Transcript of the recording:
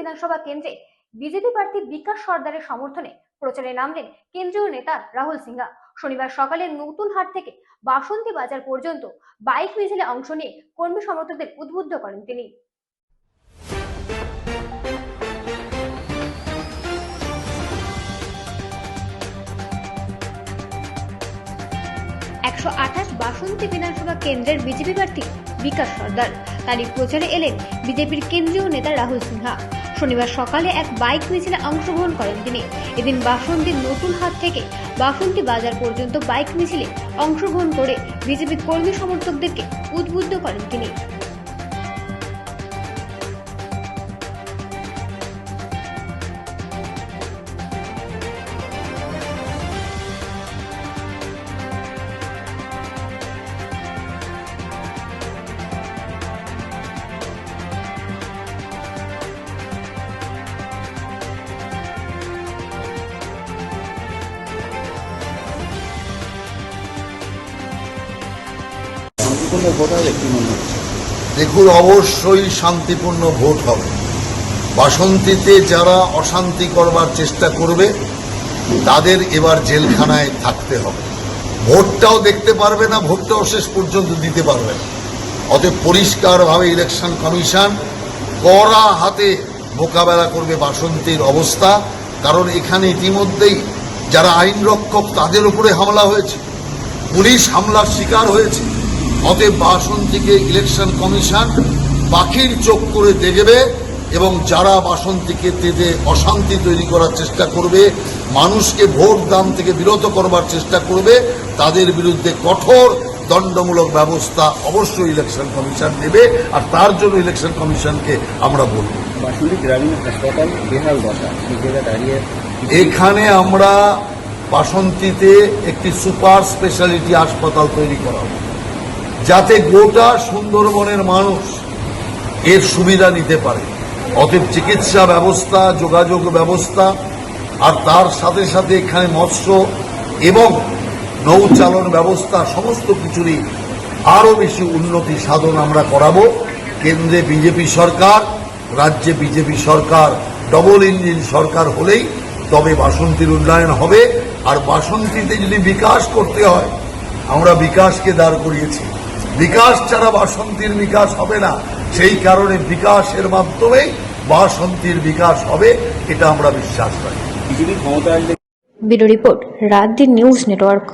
বিধানসভা কেন্দ্রে বিজেপি প্রার্থী বিকাশ সর্দারের সমর্থনে প্রচারে নামলেন কেন্দ্রীয় নেতা রাহুল সিনহা। শনিবার সকালে নতুন হাট থেকে বাসন্তী বাজার পর্যন্ত বাইক মিছিলে অংশ নিয়ে কর্মী সমর্থকদের উদ্বুদ্ধ করেন তিনি। 128 বাসন্তী বিধানসভা কেন্দ্রের বিজেপি প্রার্থী বিকাশ সর্দার। তারই প্রচারে এলেন বিজেপির কেন্দ্রীয় নেতা রাহুল সিনহা। শনিবার সকালে এক বাইক মিছিলে অংশগ্রহণ করেন তিনি। এদিন বাসন্তীর নতুন হাট থেকে বাসন্তী বাজার পর্যন্ত বাইক মিছিলে অংশগ্রহণ করে বিজেপির কর্মী সমর্থকদেরকে উদ্বুদ্ধ করেন তিনি। দেখুন, অবশ্যই শান্তিপূর্ণ ভোট হবে। বাসন্তীতে যারা অশান্তি করবার চেষ্টা করবে তাদের এবার জেলখানায় থাকতে হবে। ভোটটাও দেখতে পারবে না, ভোটটাও শেষ পর্যন্ত দিতে পারবে না। অতএব পরিষ্কারভাবে ইলেকশন কমিশন কড়া হাতে মোকাবেলা করবে বাসন্তীর অবস্থা। কারণ এখানে ইতিমধ্যেই যারা আইন রক্ষক তাদের উপরে হামলা হয়েছে, পুলিশ হামলার শিকার হয়েছে। অতএব বাসন্তীকে ইলেকশন কমিশন পাখির চোখ করে দেখবে এবং যারা বাসন্তীকে তেতে অশান্তি তৈরি করার চেষ্টা করবে, মানুষকে ভোট দান থেকে বিরত করবার চেষ্টা করবে, তাদের বিরুদ্ধে কঠোর দণ্ডমূলক ব্যবস্থা অবশ্যই ইলেকশন কমিশন নেবে। আর তার জন্য ইলেকশন কমিশনকে আমরা বলব, বাসন্তী গ্রামীণ হাসপাতাল বেহাল দশা, দাঁড়িয়ে এখানে আমরা বাসন্তীতে একটি সুপার স্পেশালিটি হাসপাতাল তৈরি করা হবে, যাতে গোটা সুন্দরবনের মানুষ এর সুবিধা নিতে পারে। অতএব চিকিৎসা ব্যবস্থা, যোগাযোগ ব্যবস্থা আর তার সাথে সাথে এখানে মৎস্য এবং নৌচালন ব্যবস্থা সমস্ত কিছুরই আরও বেশি উন্নতি সাধন আমরা করাবো। কেন্দ্রে বিজেপি সরকার, রাজ্যে বিজেপি সরকার, ডবল ইঞ্জিন সরকার হলেই তবে বাসন্তীর উন্নয়ন হবে। আর বাসন্তীতে যদি বিকাশ করতে হয়, আমরা বিকাশকে দাঁড় করিয়েছি। বিকাশ ছাড়া বাসন্তীর বিকাশ হবে না। সেই কারণে বিকাশের মাধ্যমেই বাসন্তীর বিকাশ হবে, এটা আমরা বিশ্বাস করি। ব্যুরো রিপোর্ট, রাত দিন নিউজ নেটওয়ার্ক।